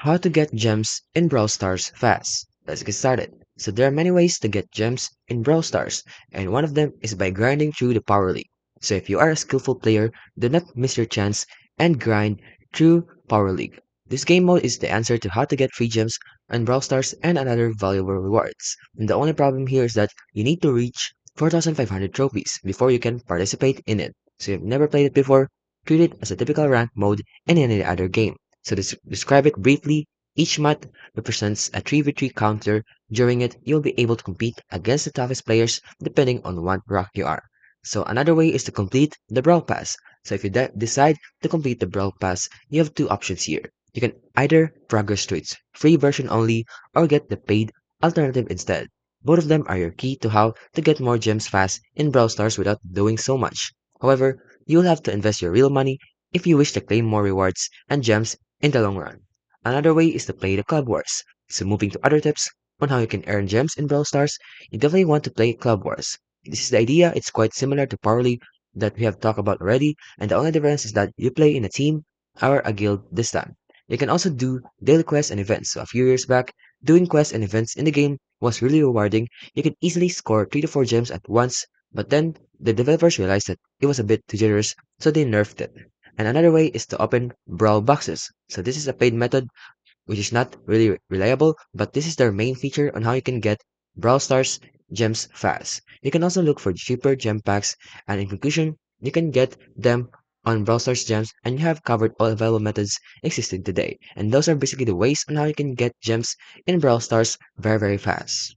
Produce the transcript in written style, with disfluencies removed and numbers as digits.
How to get gems in Brawl Stars fast. Let's get started. So there are many ways to get gems in Brawl Stars, and one of them is by grinding through the Power League. So if you are a skillful player, do not miss your chance and grind through Power League. This game mode is the answer to how to get free gems and Brawl Stars and another valuable rewards. And the only problem here is that you need to reach 4,500 trophies before you can participate in it. So if you've never played it before, treat it as a typical rank mode in any other game. So describe it briefly. Each month represents a 3v3 counter. During it, you'll be able to compete against the toughest players depending on what rank you are. So another way is to complete the Brawl Pass. So if you decide to complete the Brawl Pass, you have two options here. You can either progress to its free version only or get the paid alternative instead. Both of them are your key to how to get more gems fast in Brawl Stars without doing so much. However, you'll have to invest your real money if you wish to claim more rewards and gems in the long run. Another way is to play the Club Wars. So moving to other tips on how you can earn gems in Brawl Stars, you definitely want to play Club Wars. This is the idea, it's quite similar to Power League that we have talked about already, and the only difference is that you play in a team or a guild this time. You can also do daily quests and events. So a few years back, doing quests and events in the game was really rewarding. You could easily score 3 to 4 gems at once, but then the developers realized that it was a bit too generous, so they nerfed it. And another way is to open Brawl boxes. So this is a paid method which is not really reliable, but this is their main feature on how you can get Brawl Stars gems fast. You can also look for cheaper gem packs, and in conclusion, you can get them on Brawl Stars gems, and you have covered all available methods existing today. And those are basically the ways on how you can get gems in Brawl Stars very fast.